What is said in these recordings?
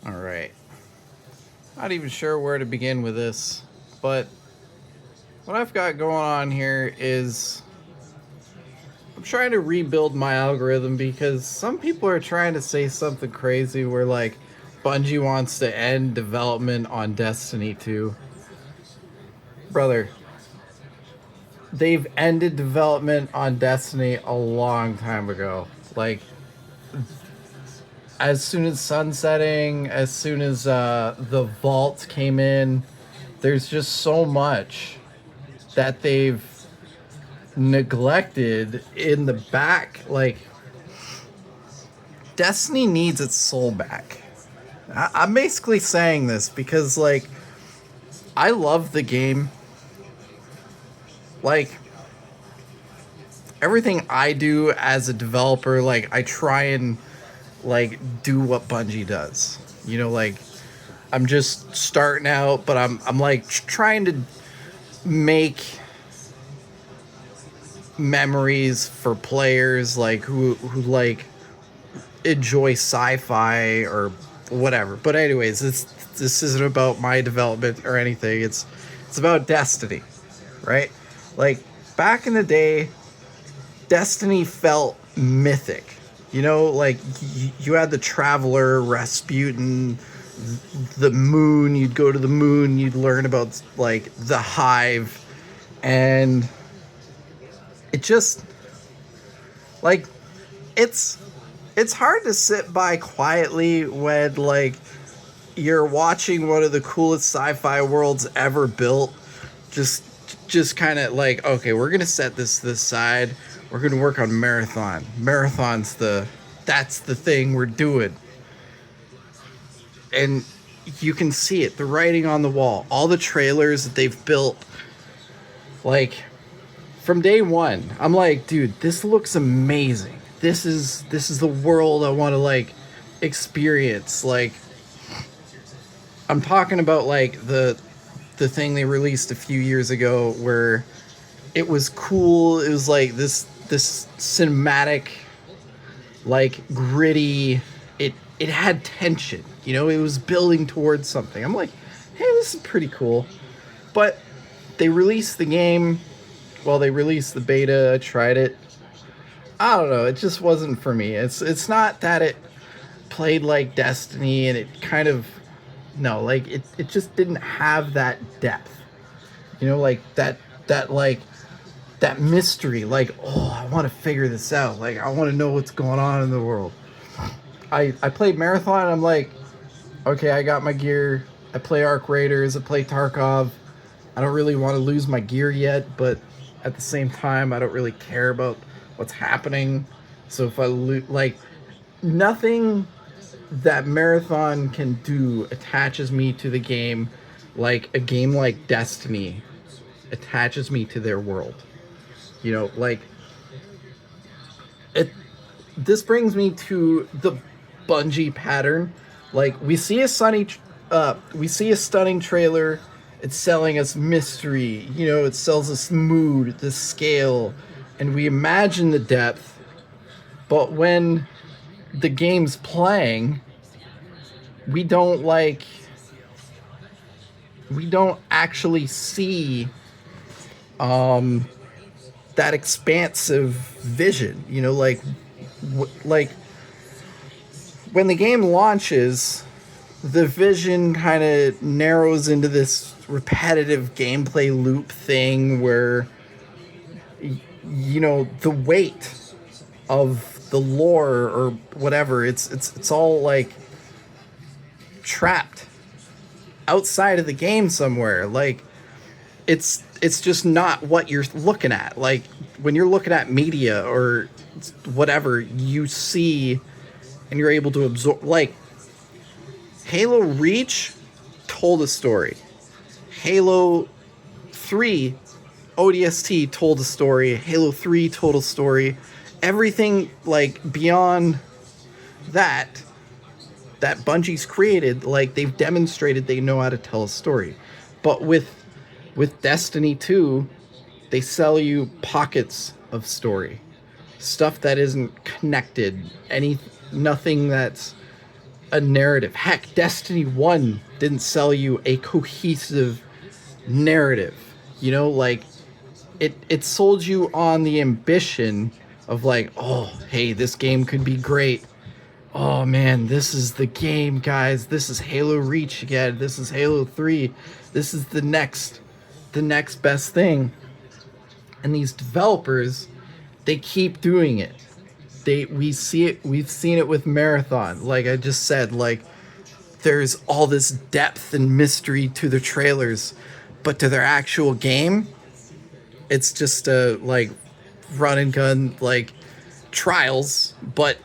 All right. Not even sure where to begin with this, but what I've got going on here is I'm trying to rebuild my algorithm because some people are trying to say something crazy where, like, Bungie wants to end development on Destiny 2. Brother, they've ended development on Destiny a long time ago. Like, as soon as sunsetting, as soon as the vault came in, there's just so much that they've neglected in the back. Like, Destiny needs its soul back. I'm basically saying this because, like, I love the game. Like, everything I do as a developer, like, I try and, like, do what Bungie does. You know, like, I'm just starting out, but I'm like trying to make memories for players like who like enjoy sci-fi or whatever. But anyways, this isn't about my development or anything. It's about Destiny, right? Like, back in the day, Destiny felt mythic. You know, like you had the Traveler, Rasputin, the moon. You'd go to the moon. You'd learn about, like, the Hive, and it just, like, it's it's hard to sit by quietly when, like, you're watching one of the coolest sci-fi worlds ever built. Just just kind of like, okay, we're gonna set this side. We're gonna work on Marathon. That's the thing we're doing. And you can see it, the writing on the wall, all the trailers that they've built. Like, from day one, I'm like, dude, this looks amazing. This is the world I want to, like, experience. Like, I'm talking about, like, the thing they released a few years ago where it was cool. It was like this cinematic, like, gritty. It had tension. You know, it was building towards something. I'm like, hey, this is pretty cool. But they released the game. Well, they released the beta. I tried it. I don't know. It just wasn't for me. It's not that it played like Destiny, and it kind of, no, like, it just didn't have that depth. You know, like that that mystery. Like, oh, I want to figure this out. Like, I want to know what's going on in the world. I played Marathon, and I'm like, okay, I got my gear. I play Arc Raiders. I play Tarkov. I don't really want to lose my gear yet, but at the same time, I don't really care about what's happening. So if I like, nothing that Marathon can do attaches me to the game like a game like Destiny attaches me to their world. You know, like, it. This brings me to the Bungie pattern. Like, we see a stunning trailer. It's selling us mystery. You know, it sells us mood, the scale, and we imagine the depth. But when the game's playing, we don't like. We don't actually see that expansive vision. You know, like, like, when the game launches, the vision kind of narrows into this repetitive gameplay loop thing where, you know, the weight of the lore or whatever, it's all, like, trapped outside of the game somewhere. Like, it's just not what you're looking at. Like, when you're looking at media or whatever, you see and you're able to absorb. Like, Halo Reach told a story. Halo 3 ODST told a story. Halo 3 told a story. Everything, like, beyond that Bungie's created, like, they've demonstrated they know how to tell a story. But with Destiny 2, they sell you pockets of story. Stuff that isn't connected. Nothing that's a narrative. Heck, Destiny 1 didn't sell you a cohesive narrative. You know, like it sold you on the ambition of like, oh, hey, this game could be great. Oh man, this is the game, guys. This is Halo Reach again. This is Halo 3. This is the next best thing. And these developers, they keep doing it. We've seen it with Marathon. Like I just said, like there's all this depth and mystery to the trailers, but to their actual game, it's just a like run and gun like trials, but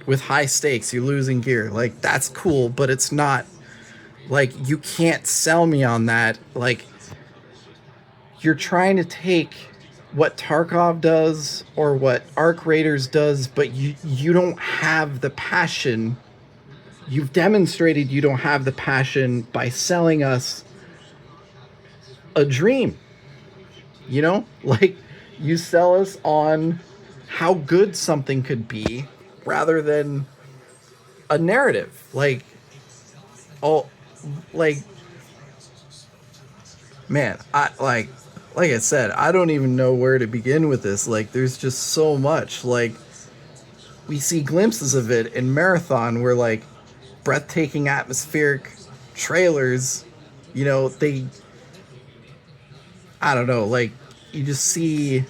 with high stakes. You're losing gear. Like that's cool, but it's not like you can't sell me on that. Like you're trying to take what Tarkov does or what Arc Raiders does, but you don't have the passion. You've demonstrated you don't have the passion by selling us a dream. You know, like you sell us on how good something could be rather than a narrative. Like, oh, like, man, like I said, I don't even know where to begin with this. Like, there's just so much. Like, we see glimpses of it in Marathon where, like, breathtaking atmospheric trailers, you know, I don't know, like, you just see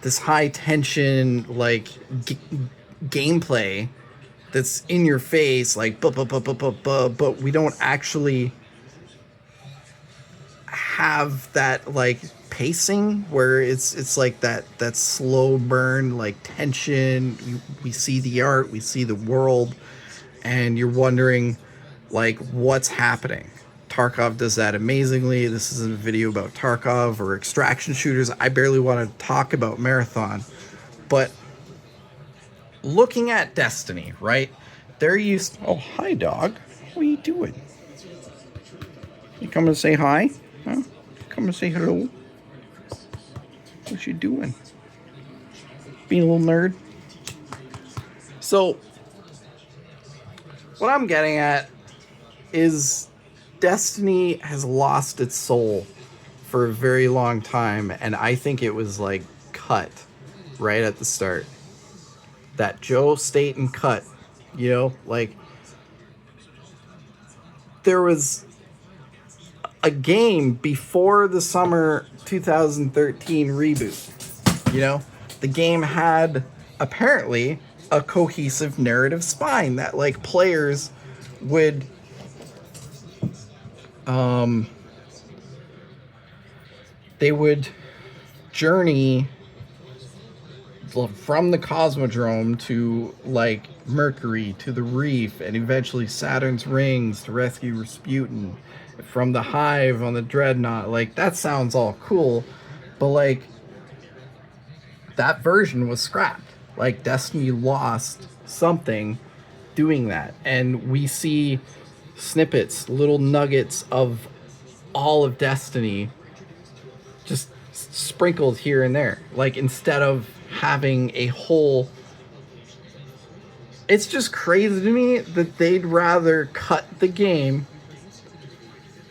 this high tension, like, gameplay that's in your face, like, but we don't actually have that, like, pacing where it's like that slow burn, like, tension. We see the art, we see the world, and you're wondering, like, what's happening. Tarkov does that amazingly. This isn't a video about Tarkov or extraction shooters. I barely want to talk about Marathon. But looking at Destiny, right? They're used... Oh, hi, dog. What are you doing? You coming to say hi? Huh? Come and say hello? What you doing? Being a little nerd? So, what I'm getting at is Destiny has lost its soul for a very long time, and I think it was like cut right at the start. That Joe Staten cut, you know, like there was a game before the summer 2013 reboot. You know, the game had apparently a cohesive narrative spine that like players would they would journey from the Cosmodrome to like Mercury to the Reef and eventually Saturn's rings to rescue Rasputin, from the Hive on the Dreadnought. Like that sounds all cool, but like that version was scrapped. Like Destiny lost something doing that, and we see snippets, little nuggets of all of Destiny just sprinkled here and there. Like instead of having a whole... It's just crazy to me that they'd rather cut the game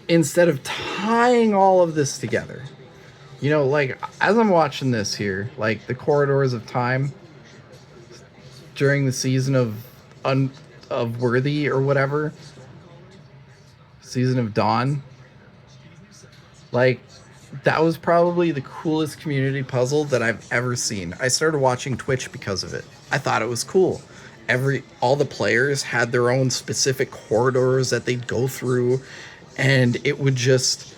instead of tying all of this together. You know, like as I'm watching this here, like the Corridors of Time during the season of Worthy or whatever, Season of Dawn, like that was probably the coolest community puzzle that I've ever seen. I started watching Twitch because of it. I thought it was cool. All the players had their own specific corridors that they'd go through, and it would just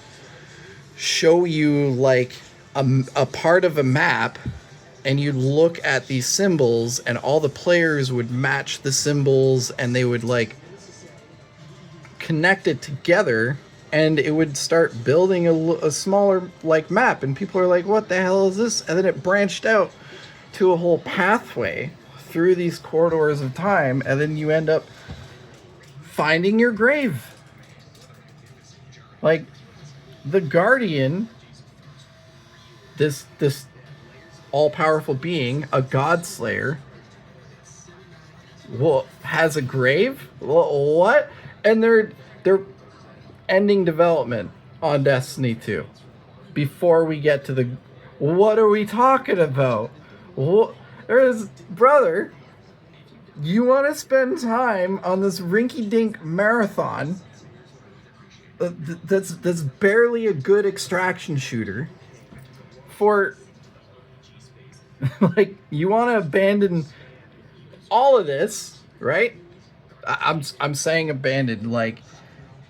show you like a part of a map, and you'd look at these symbols and all the players would match the symbols and they would like connect it together, and it would start building a smaller like map, and people are like, what the hell is this? And then it branched out to a whole pathway through these corridors of time, and then you end up finding your grave. Like the Guardian, this all-powerful being, a god slayer, Well, has a grave? What? And they're ending development on Destiny 2 before we get to the. What are we talking about? What? There's brother. You want to spend time on this rinky-dink marathon that's barely a good extraction shooter for like you want to abandon all of this, right? I'm saying abandoned. Like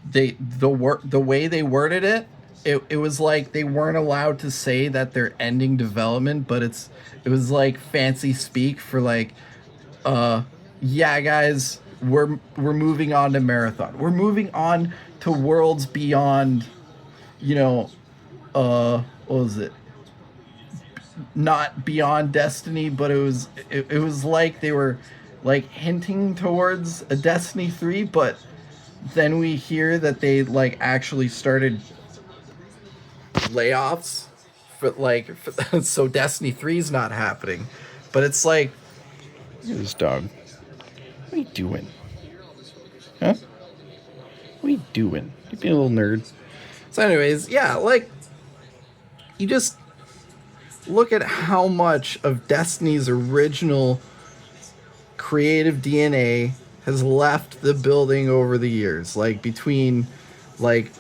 the way they worded it, it was like they weren't allowed to say that they're ending development, but it was like fancy speak for like, yeah, guys, we're moving on to Marathon. We're moving on to Worlds Beyond. You know, what was it? Not Beyond Destiny, but it was like they were like hinting towards a Destiny 3, but then we hear that they like actually started layoffs so Destiny 3 is not happening. But it's like, look at this dog. What are you doing? Huh? What are you doing? You being a little nerd. So anyways, yeah, like you just look at how much of Destiny's original creative DNA has left the building over the years. Like between, like,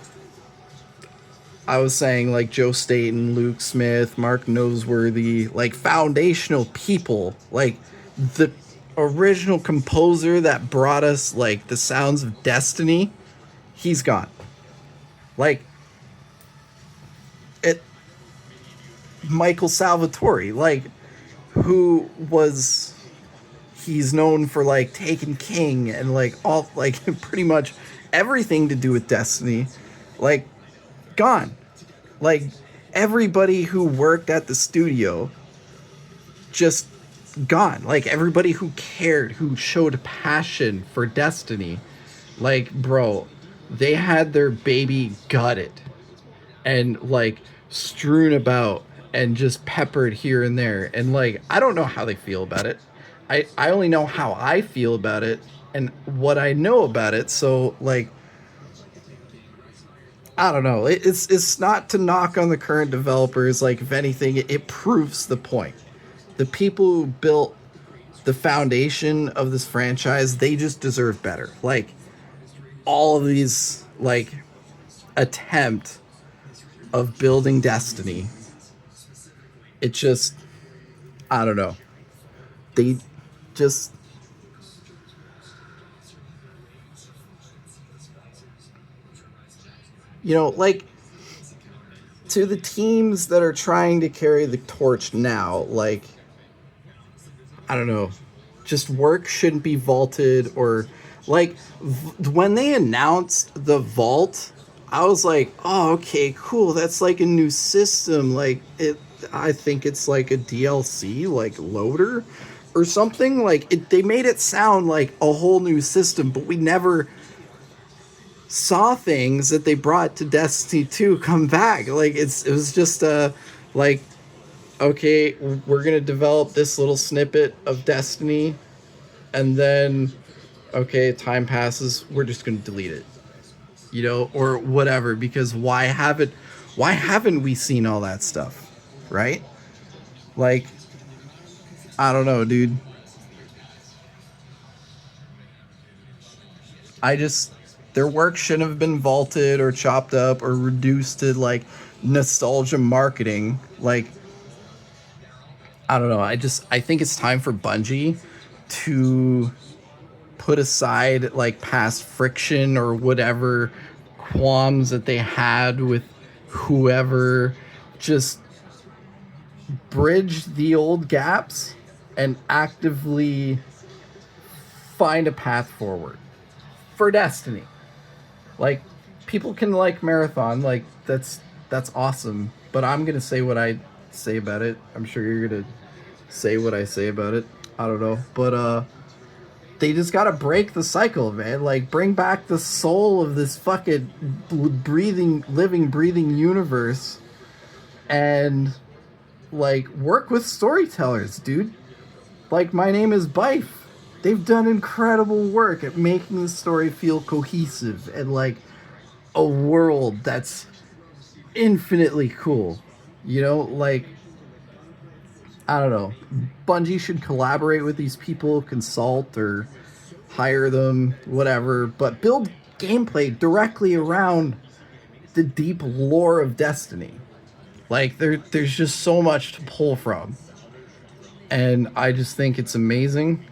I was saying, like Joe Staten, Luke Smith, Mark Noseworthy, like foundational people, like the original composer that brought us like the sounds of Destiny, he's gone. Like it, Michael Salvatore, like who was he's known for like Taken King and like all like pretty much everything to do with Destiny, like gone. Like everybody who worked at the studio just gone. Like everybody who cared, who showed passion for Destiny, like bro, they had their baby gutted and like strewn about and just peppered here and there. And like I don't know how they feel about it. I only know how I feel about it and what I know about it. So like I don't know. It's not to knock on the current developers. Like if anything, it proves the point. The people who built the foundation of this franchise, they just deserve better. Like all of these like attempt of building Destiny, it just I don't know. They just like to the teams that are trying to carry the torch now, like I don't know, just work shouldn't be vaulted or like when they announced the vault, I was like, oh, okay, cool. That's like a new system. Like I think it's like a DLC, like loader or something. Like they made it sound like a whole new system, but we never saw things that they brought to Destiny 2 come back. Like it was just like okay, we're gonna develop this little snippet of Destiny, and then okay, time passes, we're just gonna delete it, or whatever. Because why haven't we seen all that stuff, right? Like, I don't know, dude. Their work shouldn't have been vaulted or chopped up or reduced to like nostalgia marketing. Like, I don't know. I think it's time for Bungie to put aside like past friction or whatever qualms that they had with whoever. Just bridge the old gaps and actively find a path forward for Destiny. Like, people can like Marathon, like that's awesome, but I'm gonna say what I say about it. I'm sure you're gonna say what I say about it. I don't know, but they just gotta break the cycle, man. Like, bring back the soul of this fucking living, breathing universe, and like work with storytellers, dude. Like, my name is Bife. they've done incredible work at making the story feel cohesive and like a world that's infinitely cool. You know, like, I don't know. Bungie should collaborate with these people, consult or hire them, whatever, but build gameplay directly around the deep lore of Destiny. Like, there's just so much to pull from. And I just think it's amazing.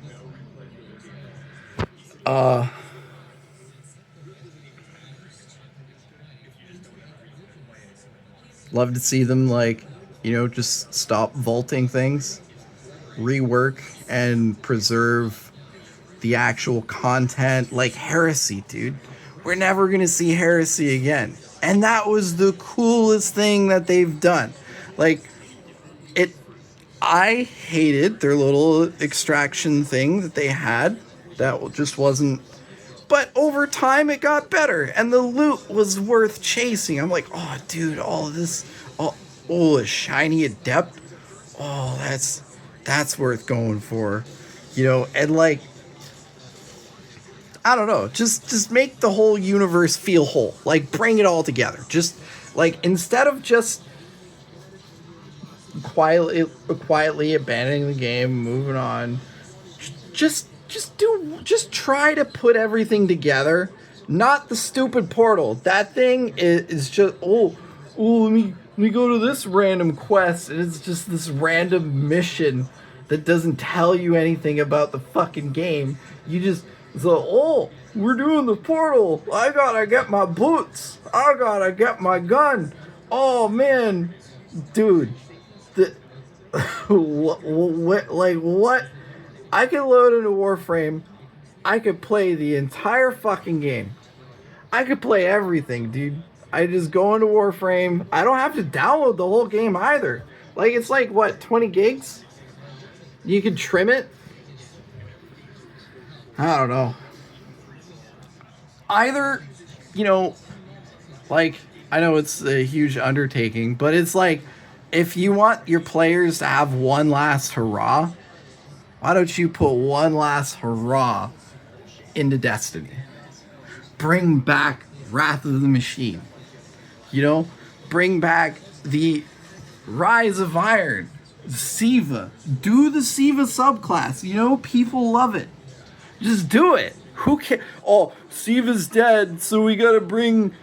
Love to see them, like, just stop vaulting things, rework and preserve the actual content. Like Heresy, dude. We're never gonna see Heresy again. And that was the coolest thing that they've done. Like, I hated their little extraction thing that they had. That just wasn't. But over time, it got better, and the loot was worth chasing. I'm like, oh, dude, all of this, a shiny adept. Oh, that's worth going for, And like, I don't know, just make the whole universe feel whole. Like, bring it all together. Just like, instead of just quietly abandoning the game, moving on, just try to put everything together. Not the stupid portal. That thing is just let me go to this random quest, and it's just this random mission that doesn't tell you anything about the fucking game. You just we're doing the portal. I gotta get my boots. I gotta get my gun. Oh man, dude. What? I could load into Warframe. I could play the entire fucking game. I could play everything, dude. I just go into Warframe. I don't have to download the whole game either. Like, it's like, what, 20 gigs? You can trim it? I don't know. Either, like, I know it's a huge undertaking, but it's like, if you want your players to have one last hurrah, why don't you put one last hurrah into Destiny? Bring back Wrath of the Machine. Bring back the Rise of Iron, Siva. Do the Siva subclass. People love it. Just do it. Who cares? Oh, Siva's dead, so we gotta bring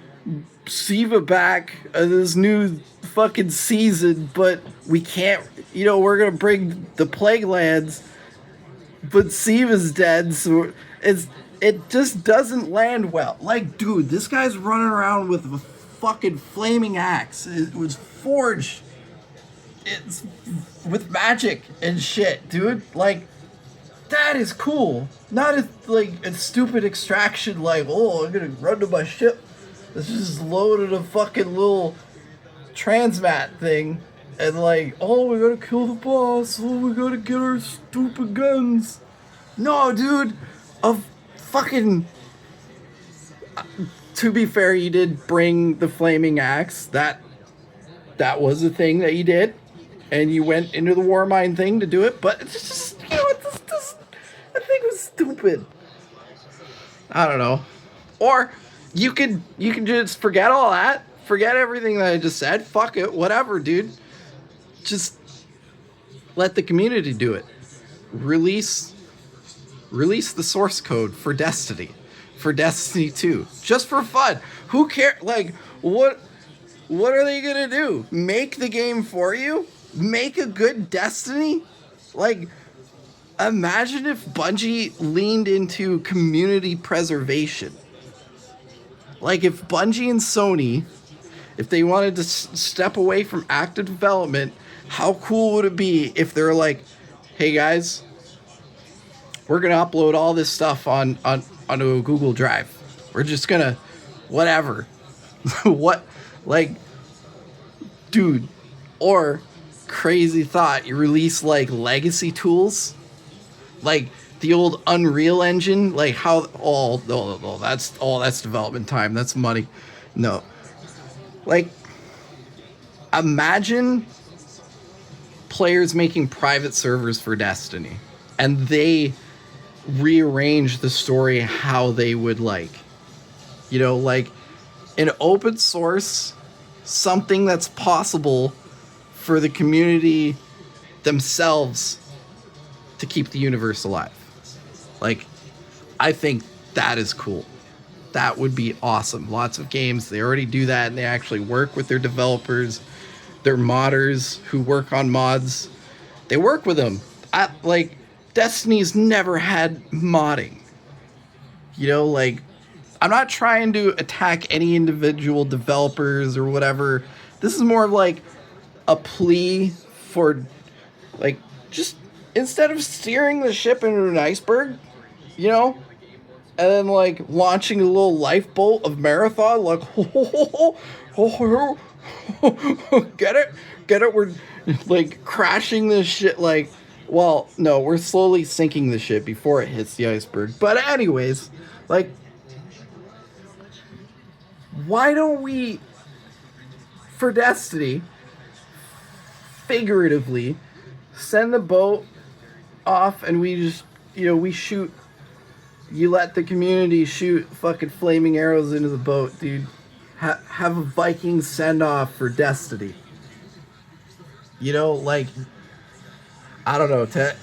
Siva back this new fucking season, but we can't. We're gonna bring the Plaguelands, but Siva's dead, so it just doesn't land well. Like, dude, this guy's running around with a fucking flaming axe. It was forged. It's with magic and shit, dude. Like, that is cool. Not a stupid extraction like, I'm gonna run to my ship. It's just loaded a fucking little transmat thing. And like, we gotta kill the boss. We gotta get our stupid guns. No, dude. To be fair, you did bring the flaming axe. That was a thing that you did. And you went into the Warmind thing to do it. But it's just, that thing was stupid. I don't know. Or you can just forget all that. Forget everything that I just said. Fuck it. Whatever, dude. Just let the community do it. Release the source code for Destiny. For Destiny 2. Just for fun. Who cares? Like, what are they gonna do? Make the game for you? Make a good Destiny? Like, imagine if Bungie leaned into community preservation. Like, if Bungie and Sony, if they wanted to step away from active development, how cool would it be if they're like, hey guys, we're gonna upload all this stuff onto a Google Drive. We're just gonna, whatever. What, like, dude, or crazy thought, you release like legacy tools, like the old Unreal Engine, like how that's development time, that's money. No, like, imagine players making private servers for Destiny, and they rearrange the story how they would like. You know, like an open source, something that's possible for the community themselves to keep the universe alive. Like, I think that is cool. That would be awesome. Lots of games, they already do that, and they actually work with their developers, their modders who work on mods. They work with them. Like, Destiny's never had modding. You know, like, I'm not trying to attack any individual developers or whatever. This is more of like a plea for, like, just instead of steering the ship into an iceberg, you know, and then like launching a little lifeboat of Marathon, like, get it, we're like crashing this shit, like, well, no, we're slowly sinking the ship before it hits the iceberg. But anyways, like, why don't we, for Destiny, figuratively, send the boat off and we just, you know, we shoot, you let the community shoot fucking flaming arrows into the boat, dude. Have a Viking send off for Destiny. You know, like, I don't know, to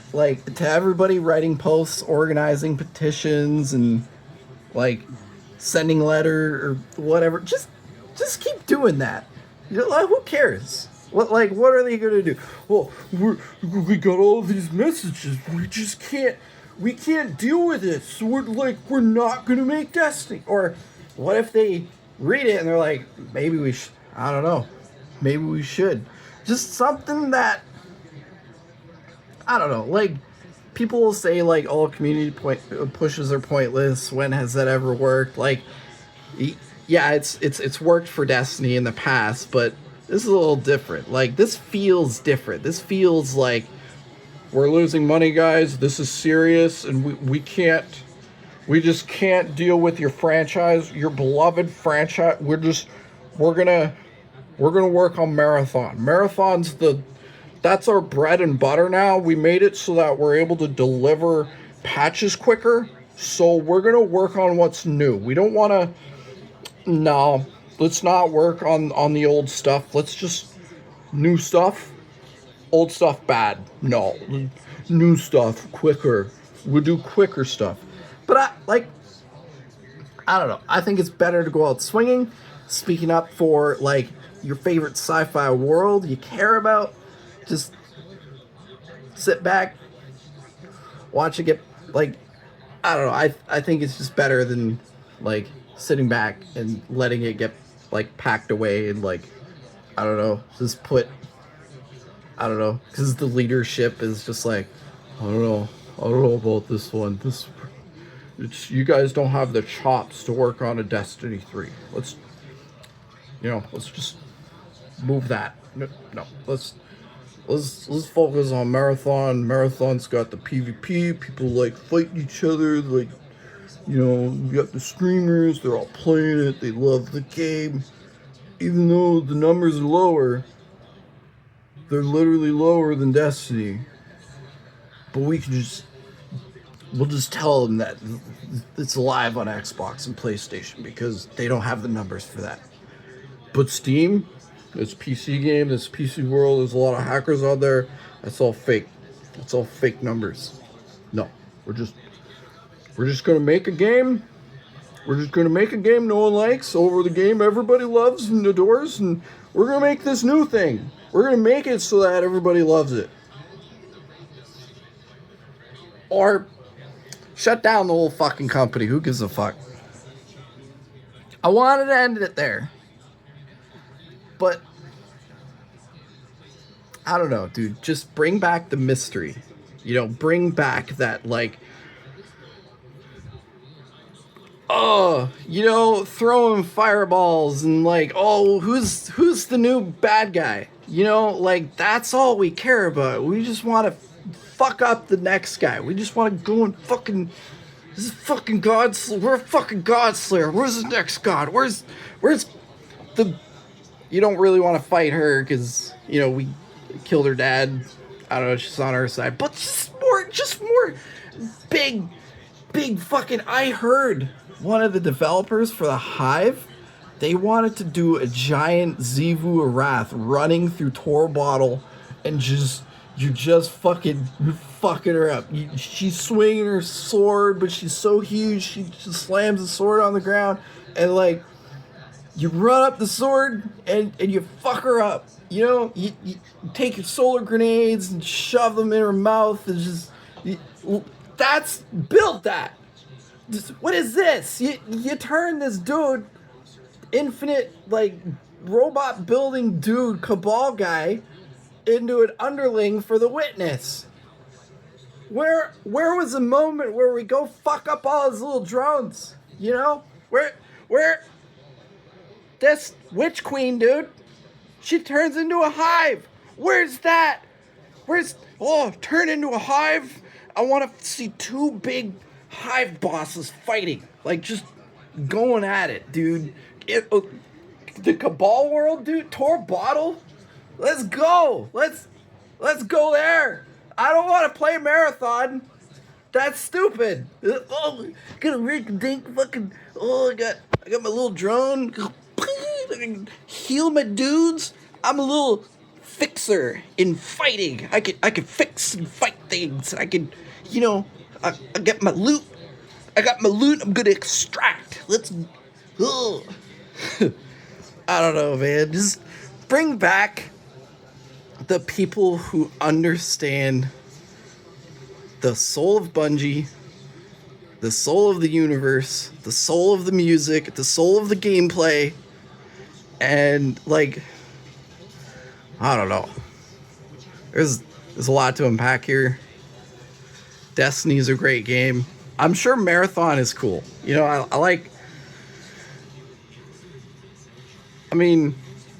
everybody writing posts, organizing petitions, and like sending letter or whatever, just keep doing that. You know, like, who cares? What are they gonna do? Well, we got all these messages. We can't deal with it. So we're not gonna make Destiny. Or what if they read it and they're like, maybe we should. I don't know. Maybe we should. Just something that, I don't know. Like, people will say like all community pushes are pointless. When has that ever worked? Like, yeah, it's worked for Destiny in the past, but this is a little different. Like, this feels different. This feels like we're losing money, guys. This is serious, and we just can't deal with your franchise, your beloved franchise. We're gonna work on Marathon. That's our bread and butter now. We made it so that we're able to deliver patches quicker. So we're gonna work on what's new. We don't want to. No, let's not work on the old stuff. Let's just new stuff. Old stuff bad. No, new stuff quicker. We'll do quicker stuff. But I don't know. I think it's better to go out swinging, speaking up for like your favorite sci-fi world you care about. Just sit back, watch it get, like, I don't know. I think it's just better than like sitting back and letting it get like packed away and like, I don't know, just put, I don't know, because the leadership is just like, I don't know about this one. You guys don't have the chops to work on a Destiny 3. Let's just move that. No, let's focus on Marathon. Marathon's got the PvP. People like fighting each other. Like, you know, we got the streamers. They're all playing it. They love the game. Even though the numbers are lower, they're literally lower than Destiny. But we'll just tell them that it's live on Xbox and PlayStation because they don't have the numbers for that. But Steam, it's PC game, this PC world, there's a lot of hackers out there. That's all fake. That's all fake numbers. No, we're just gonna make a game. We're just gonna make a game no one likes over the game everybody loves and adores, and we're gonna make this new thing. We're gonna make it so that everybody loves it. Or shut down the whole fucking company. Who gives a fuck? I wanted to end it there. But I don't know, dude. Just bring back the mystery. You know, bring back that, like, you know, throwing fireballs and like, oh, who's the new bad guy? You know, like, that's all we care about. We just want to fuck up the next guy. We just want to go and fucking, this is fucking we're a fucking God Slayer. Where's the next god? Where's the, you don't really want to fight her because, you know, we killed her dad. I don't know, she's on our side. But just more big big fucking... I heard one of the developers for the Hive, they wanted to do a giant Xivu Arath running through Tor Bottle and just... You're fucking her up. She's swinging her sword, but she's so huge, she just slams the sword on the ground, and like, you run up the sword and you fuck her up. You know, you take your solar grenades and shove them in her mouth and just... that's... build that. What is this? You turn this dude, infinite, like, robot building dude, Cabal guy, into an underling for the Witness. Where was the moment where we go fuck up all his little drones? You know? Where this Witch Queen, dude, she turns into a hive. Where's that? Turn into a hive? I want to see two big hive bosses fighting. Like, just going at it, dude. The Cabal world, dude, Tor Bottle? Let's go. Let's go there. I don't want to play Marathon. That's stupid. Oh, gonna rig dink fucking. Oh, I got my little drone. I can heal my dudes. I'm a little fixer in fighting. I can fix and fight things. I can, you know, I got my loot. I got my loot. I'm gonna extract. Let's. Oh. I don't know, man. Just bring back the people who understand the soul of Bungie, the soul of the universe, the soul of the music, the soul of the gameplay, and, like, I don't know. There's a lot to unpack here. Destiny's a great game. I'm sure Marathon is cool. You know, I like... I mean,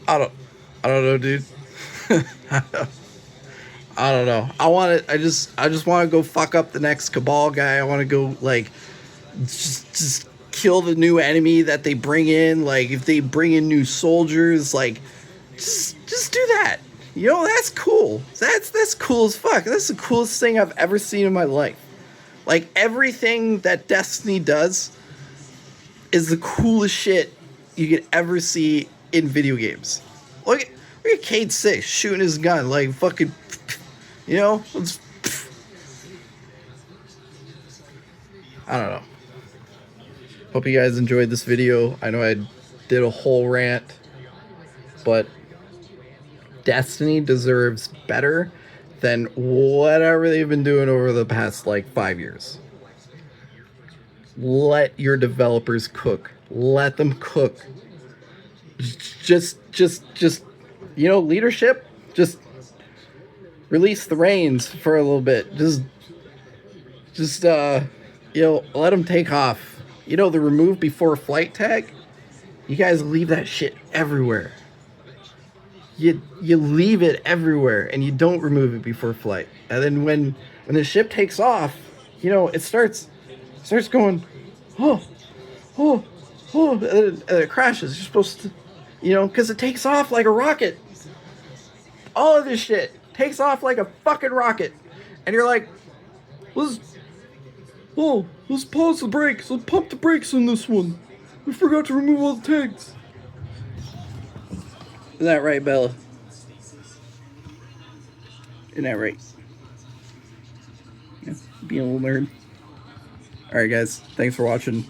I don't know, dude. I don't know. I just want to go fuck up the next Cabal guy. I want to go, like, just kill the new enemy that they bring in. Like, if they bring in new soldiers, like, just do that. You know, that's cool. That's cool as fuck. That's the coolest thing I've ever seen in my life. Like, everything that Destiny does is the coolest shit you could ever see in video games. Look at Cade 6 shooting his gun, like, fucking, you know? I don't know. Hope you guys enjoyed this video. I know I did a whole rant, but Destiny deserves better than whatever they've been doing over the past, like, 5 years. Let your developers cook. Let them cook. Just, you know, leadership, just release the reins for a little bit. Just, you know, let them take off. You know, the remove before flight tag? You guys leave that shit everywhere. You leave it everywhere, and you don't remove it before flight. And then when the ship takes off, you know, it starts going, and it crashes. You're supposed to, you know, because it takes off like a rocket. All of this shit takes off like a fucking rocket. And you're like, let's pause the brakes. Let's pump the brakes on this one. We forgot to remove all the tags. Isn't that right, Bella? Isn't that right? Yeah, being a little nerd. Alright, guys. Thanks for watching.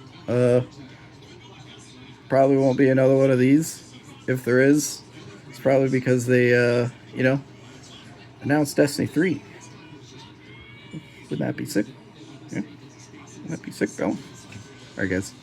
Probably won't be another one of these. If there is, it's probably because they, you know, announced Destiny 3. Wouldn't that be sick? Yeah. Wouldn't that be sick, Bella? Alright, guys.